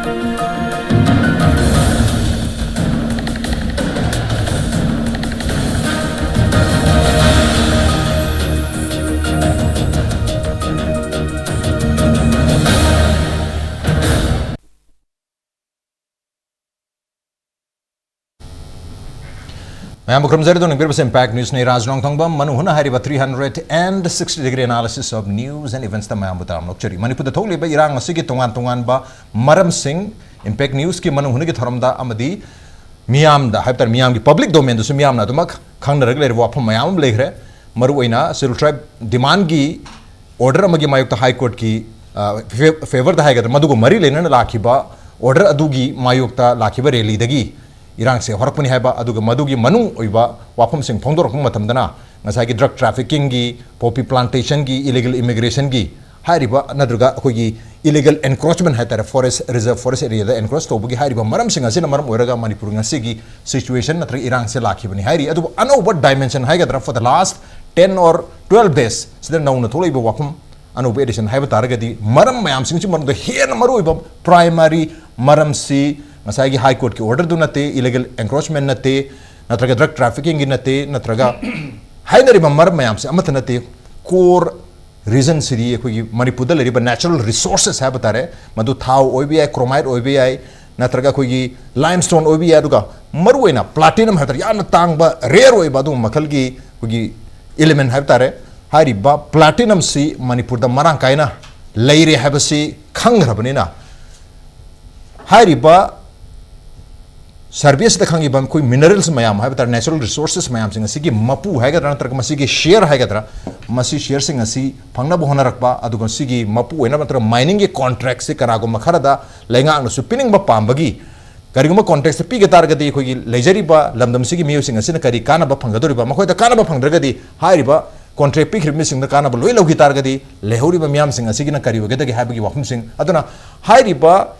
I am Impact News ni Raj Nongthombam Manuhuna Hariba 360-degree analysis of news and events. Manipur the Toli by Irang Sigi Tongan ba Maram Singh Impact News ki Manuhuna Thoramda Amadi Miam the Hyper Miam public domain to Miam Natumak Kang the regular Wapam Mayam Legre Maruina Civil Tribe demand gi order Amagi Mayuk High Court ki favor the High Madugo Mari Lena Lakiba order Adugi Mayukta Lakiba Reli Dagi Irang se horakpani haiba aduga madugi manung oiba wapam sing phongdorok matamdana ngasai drug trafficking gi poppy plantation gi illegal immigration gi hariba nadruga akogi illegal encroachment haitara forest reserve forest area da encroach tobugi hariba maram sing asina maram oiraga manipur ngasigi situation natra irang se lakhibani hari adu another dimension haigadra for the last 10 or 12 days sida nauna tholiba wapam another edition haiba taragadi maram mayam sing chi maram da hena maru oiba primary maram si Masagi High Court ki order do nate illegal encroachment nate natraga drug trafficking nate natraga hainari mamar mayam se amat nate core reason siri ko Manipur da leriba natural resources ha batare madu thau OBI chromite OBI natraga ko limestone OBI aduga maruina platinum ha tar ya na tangba rare oi badu makal gi ko element ha batare hari ba platinum si Manipur da marang kaina leire ha basi khangrabani hari ba Service the Kangi Bam Kui minerals Mayam have natural resources Mayam sing a Sigi Mapu Hagadran Masigi share Hagadra Masi share sing a sea Pangna Bohanarakba Adugon Sigi Mapu and mining contracts Karago Makarada Lengang Supinning Bapambagi Kariguma contracts the Pigatargadi Lejariba Lamdam Sigi musing a Sinakari Kanaba Pangaduriba Mako the Kanaba Pandragadi Hariba contract pick missing the Kanaba Luilo Gitargadi Lehuriba Miam sing a Sigina Kariwa get a happy Wakum sing Adana Hariba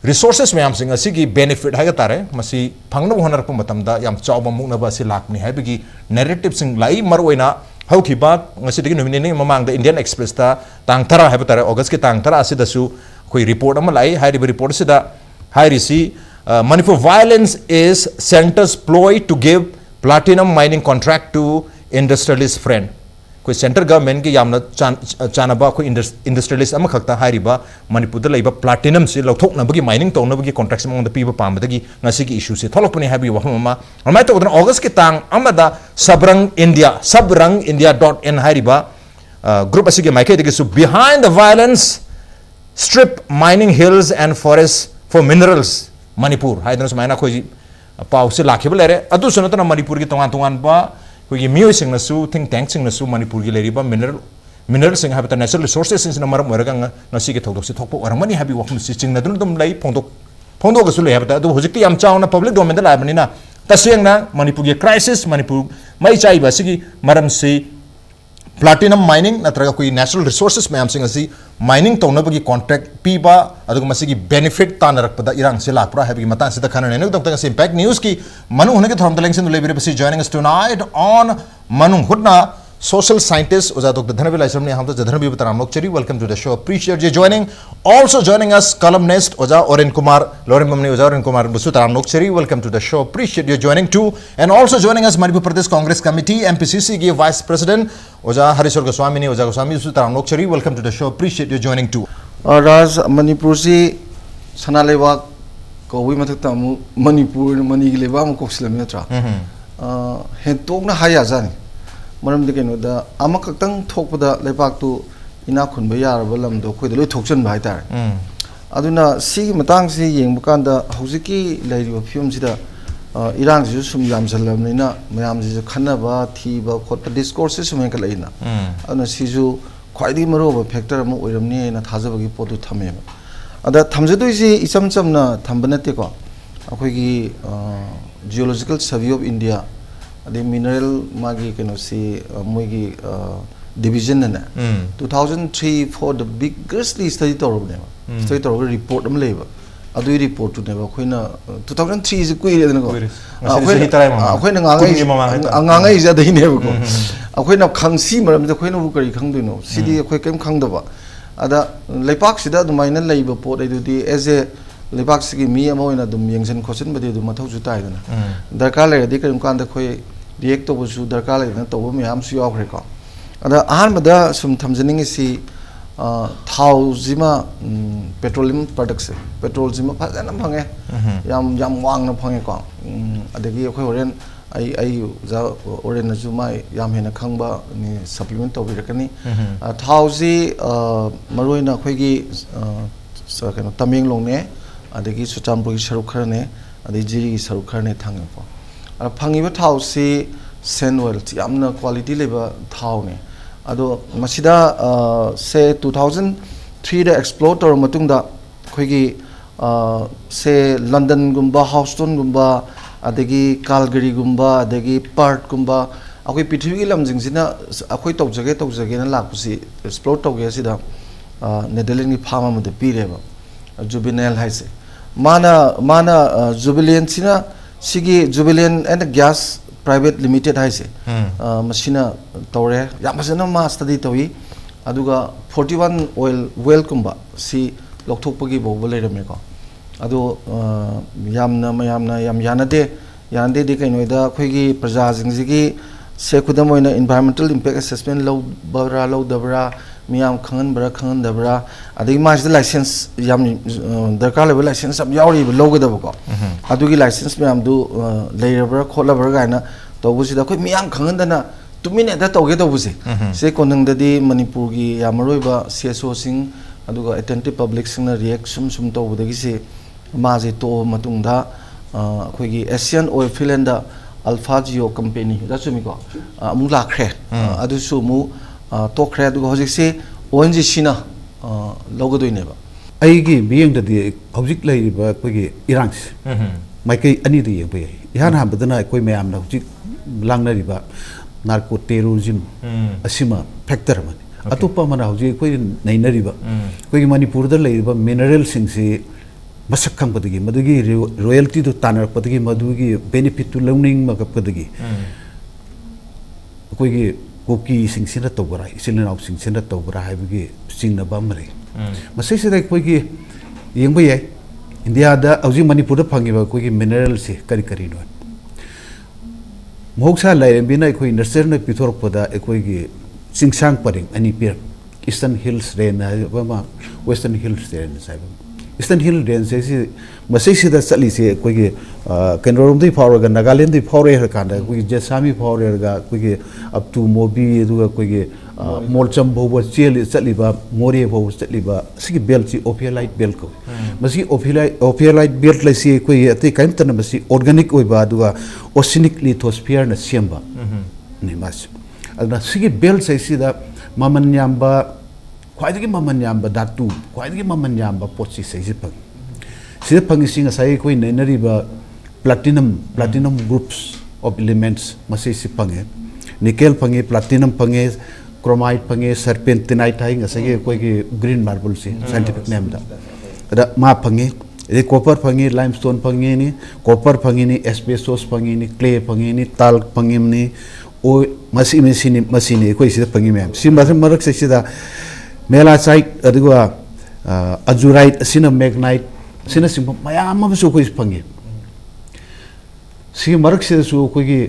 resources mayam sing asigi benefit hagatare masi phangna honar pu matamda yam chawba mukna ba si lakni haibigi narrative sing lai maroina haukiba ngasi digi nomini mamang the Indian Express ta tang thara habatare August ki tang thara asidasu koi report ama lai hai report sida hai risi Manipur violence is center's ploy to give platinum mining contract to industrialist friend koi center government ki yamna chanaba koi industrialist ama khakta hariba Manipur da laiba platinum se lauthokna bagi mining tawna bagi contracts among the piba pambadagi ngasi ki issue se tholokpani habi wahama amai to August ki tang amada sabrangindia.in hariba group asigi maike digi su behind the violence strip mining hills and forests for minerals Manipur haidras maina koi pau se lakhibelere adu sunatana Manipur ki tongan ba we music nasu think tanks in nasu Manipur gi leriba mineral sing have natural resources in namar moraga nasi ke thok si thokpo ormani habi wakum si ching na dum lai phondo ga su le habta do hojik yam chauna public domain da labani na taseng na Manipur gi crisis Manipur mai chai ba sigi maram si platinum mining natraga koi natural resources mayam sing asi mining tawna bagi contract piba aduga masigi benefit tanarakpada irang se lakpra habi matan sida khana ne dong tang Impact News ki manu hone ke thom dalang sin lebire basi joining us tonight on MANUNG HUTNA social scientist Oza Dr. Dhanabir Laishram ne hamta Dhanabir Laishram welcome to the show, appreciate you joining. Also joining us Columnist Oza Orenkumar Lourembam ne Oza Orenkumar Lourembam welcome to the show, appreciate you joining too. And also joining us Manipur Pradesh Congress Committee MPCC ki Vice President Oza Hareshwar Goswami ne Oza Goswami welcome to the show, appreciate you joining too. Raj Manipur si sanalewa ko wi mathakta mu Manipur mani gi lewa mu koksilami atra hetong na haya jani maram de keno da amakatang thokpada lepak tu ina khunba yaraba lamdo khoi da loi thokchan ba haitar aduna si matang si yengba kan da hojiki leiriba film sida irang ji sum yam salamnina mayam ji khanaba thiba khotpa discourses sum ka leina aduna si ju khwaidi maroba factor ma oiramni na thajabagi potu thame ada thamjadoi ji icham chamna thambanate ko akhoi gi geological survey of India the mineral magi kenosi moigi division na 2003 for the biggest study torobne study torobne report am leba adu report tu neba khoina 2003 is kuire na ko khoina ngangai ja dai ne ko khoina khangsi maram de khoina bu kari khangduino sidi khoi kem khangdaba ada leipak sida dumaina leiba pot ai du di as a लेबाक सिगी मी अमा ओइना दुम यंगसन खोसन बदे दुम मथौ जु ताइ दना दरकार लेरदि करिम कान the खोइ रिएक्ट तोबसु दरकार लेना तोबो म्याम सु यावख्रे को अदा आहान मदा सुम थमजनिंग सि थाउ जिमा पेट्रोलियम प्रोडक्ट्स पेट्रोल जिमा फजन फंगे याम वांगना फंगे को अदगी अखोइ होरेन आई जा ओरेन जु माइ याम हेना खंगबा नि सप्लीमेंट तोबिरकनी थाउ जि मरोइना अखोइगी कनो तमेंगलोंग ने अदगी सुचामपुर की सरुक खरने अदगी जिरी की सरुक खरने थांगे को फंगिबा थाउ सि सेन ऑयल यामना क्वालिटी लेबा थाउ ने अदो मसिदा से 2003 दा एक्सप्लोर तोर मतुंगदा खोइगी से लंदन गुम्बा हाउस्टन गुम्बा अदगी कालगरी गुम्बा अदगी पर्थ गुम्बा अखोइ पृथ्वी लमजिंग सिना अखोइ तौजगे ना लाखुसी एक्सप्लोर तौगे सिदा नेदरलैंड की फार्म अमदे पीरेबा जुबिनेल हाइसे माना जुबिलियन सिना सिगी जुबिलियन एंड गैस प्राइवेट लिमिटेड हाइसे मसिना तौरे यामसना मा स्टडी तवी अदुगा 41 ऑयल वेल कुंबा सी लोकथोकपगी बोबो लेरमेको अदो याम यानदे दे कइनोदा खोइगी प्रजा जिंगजिगी से खुदम ओइना एनवायरमेंटल इंपैक्ट असेसमेंट लौदबरा मियाम खंगनदबरा अदगी मासिदा लाइसेंस याम दरकार लेबल लाइसेंस अब यावरी लौगदबको अदुगी लाइसेंस मियाम दु लेरबरा खोलबरा गायना तौबुसिदा खोइ मियाम खंगनदना तुमिने दा तौगे तौबुसे से कोनंगददी मणिपुर की यामरोइबा सीएसओ सिंग अदुगा अटेंटिव पब्लिक सिंगना रिएक्ट सुम तौबदगी से माजे तो मतुंगदा खोइगी एशियन ऑयल फिलैंड अल्फा जियो कंपनी दाचुमिको अमु लाख्रे अदुसु मु तोखरे अदुगा होजिसे ओएनजीसी ना लौगदोइनेबा अइगी बियंगददी हौजिक लैरिबा खोइगी इरांस माइकै अनि दि यबे यान हाबदना खोइ मयामना हौजिक लांगनरिबा नार्को टेररिज्म असिमा फैक्टर मन अतोपा मना हौजिक खोइ नैनरिबा खोइ मणिपुरदा लैरिबा मिनरल सिंगसे मसक खंगपदगी मदुगी रॉयल्टी दु तानरपदगी मदुगी बेनिफिट तु लौनिंग मगपदगी खोइगी कोकी सिंगसिना तोबरा इसिलनाउ सिंगसिना तोबरा हाइबगी सिंगनबा मरे मसैसिदा खोइगी यंगबा याय इंडिया दा हौजिक मणिपुरदा फंगिबा खोइगी मिनरल से करी नो मोहसा लाइरेंबिना खोइ नर्सरी ने पिथोरपदा खोइगी सिंगसांग परिंग अनि पिर ईस्टर्न हिल्स रेन हाइबा वेस्टर्न हिल्स रेन साइबा ईस्टर्न हिल रेंज से मसैसिदा चलीसे कोई केंद्रोमदी फावरगा नागालैंड फावरे हरकांदा कोई जेसामी फावरेगा कोई अप टू मोबी दुगा कोई मोलचम भोबो चेल चलीबा मोरे भोबो चलीबा सिगी बेल्ट सी ओफियलाइट बेल्ट को मसी ओफियलाइट बेल्ट लैसी कोई अति काइमतन मसी ऑर्गेनिक ओइबा दुगा ओसिनिक लिथोस्फियर न सेम्बा ने मास अदना सिगी बेल्ट सैसिदा ममन याम्बा ख्वाइदगी ममन याम्बा धातु ख्वाइदगी ममन याम्बा पोची सैसे फंग सिदा फंगिसिंग असै कोइ नैनरिबा प्लैटिनम ग्रुप्स ऑफ एलिमेंट्स मसे से fungi nickel fungi platinum fungi chromite fungi सर्पेंटिनाइट हाइंग असै कोइ ग्रीन मार्बल से साइंटिफिक नेम दा मा फंगे ए कॉपर फंगे लाइमस्टोन फंगे नि कॉपर फंगे नि एस्बेस्टोस फंगे नि क्ले फंगे नि ताल फंगे नि ओ मसी कोइ सिदा फंगे मैम सि मरक से सिदा मेलासाइट अदुगा अजुराइट सिना मैग्नाइट सिना सिंह मयाम अमसु कोइ फंगे सि मरक से सु कोइ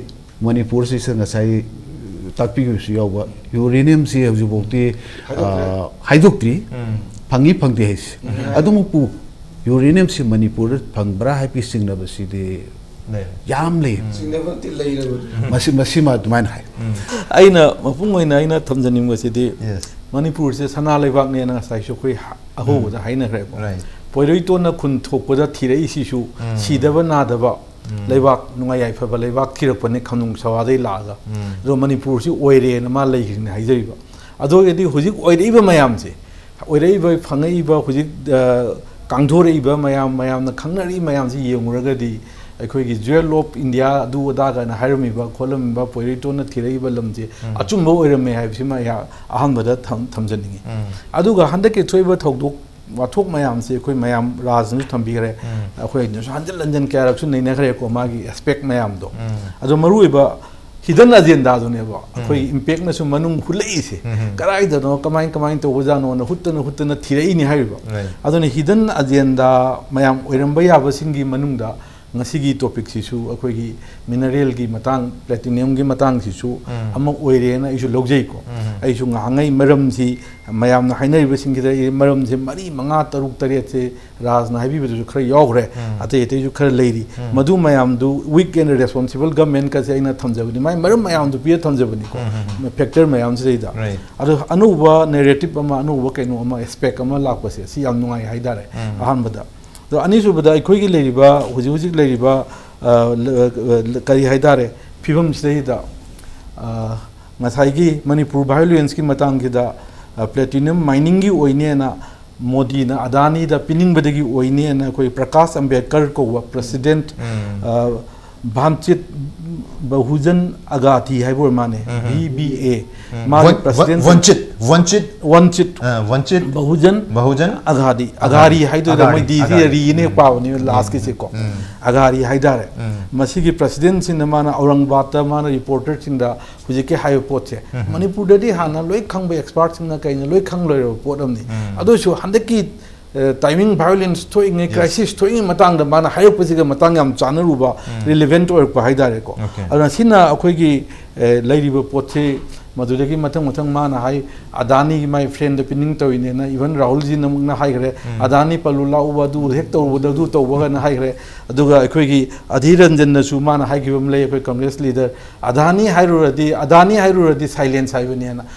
मणिपुर से ngасai ताकपिगु यावबा यूरेनियम से हजुबोक्ति हाइदोक्ट्री फंगी फंगते है अदुमुपु यूरेनियम से मणिपुर फंगब्रा हाइपि सिंगनबसिदे याम ले सिंगनबति लैरबो मसी मा दुमान हाय आइना मपुंग ओइना आइना थमजनिमगसिदे मणिपुर से सना लेबाक ने ना साइसो कोइ अहोबदा हाइना खरे पोइरोइतोना खुन थोकपदा थिरई सिसु सिदबा नादबा लेबाक नुंगाय याइफबा लेबाक थिरपने खनुंग सवादै लागा जो मणिपुर से ओइरे न मा लैखिन हाइजैबा अदो यदि हुजिक ओइरेबा मयाम से ओइरेबा फंगैबा हुजिक कांधोरेबा मयाम न खंगनरि मयाम से येंगुरगदि अखोइगी ज्वेल ऑफ इंडिया दु अदागा न हाइरमिबा खोलमिबा पोइरेटोना थिरैबा लमजे अचुम्बो ओइरमे हाइबसिमा या अहमबदा थमजनिंगी अदुगा हंदके थोइबा थौदोक वाथोक मयाम से अखोइ मयाम राजनु थंबिगरे अखोइ हंजल लंजन क्यारक्सु नैनखरे को मागी एस्पेक्ट मयाम दो अदो मरुइबा hidden agenda do ne ba khoi impact na su manung hulai se karai da no kamai to waja no na hutna thirei ni hai ba adone hidden agenda mayam oiramba ya ba singi manung da ngasigi topic si su akhoi gi mineral gi matang platinum gi matang si su ama oire na isu logjei ko ai su ngangai maram si mayam na hainai ba singi da maram se mari manga taruk tariat se raj na habi bu khara yogre ate ate ju khara leiri madu mayam du weak and responsible government ka se ina thamjabni mai maram mayam du pia thamjabni ko factor mayam se da ado anuba narrative ama anuba kaino ama aspect ama lakpa se si yam nungai haidare ahan bada तो अनिसु बदा इखोई की लेरिबा हुजी लेरिबा करी हाइदारे फिबम सिदा Masai Manipur violence की मतंग की platinum mining की ओइने ना मोदी ना अदानी दा पिनिंग बदगी ओइने ना कोई प्रकाश अंबेडकर को प्रेसिडेंट भामचित बहुजन अगाथी है वो माने BBA माने प्रेसिडेंट वंचित बहुजन अगारी है तो मैं दीदी रीने पावनी लास्ट के से को अगारी है दारे मसी की प्रेसिडेंट सिंह माना औरंगाबाद माना रिपोर्टर सिंह दा हुजे के हाई पोट से मणिपुर दे हाना लोई खंग बे एक्सपर्ट सिंह ना कहीं लोई खंग लोई पोट हमनी अदो शो हंदे की timing violence thoing crisis thoing matang da mana hayo pasiga matang yam chanaruba relevant or pa haidare ko ana sina akhoi gi lairiba potse madudagi matang mana hai adani my friend the pinning toine na even rahul ji namung na hai gre adani palula uba du hek to uba du to ba na hai gre aduga akhoi gi adhiranjan na su mana hai gi bam le akhoi congress leader adani hairuradi silence hai bani na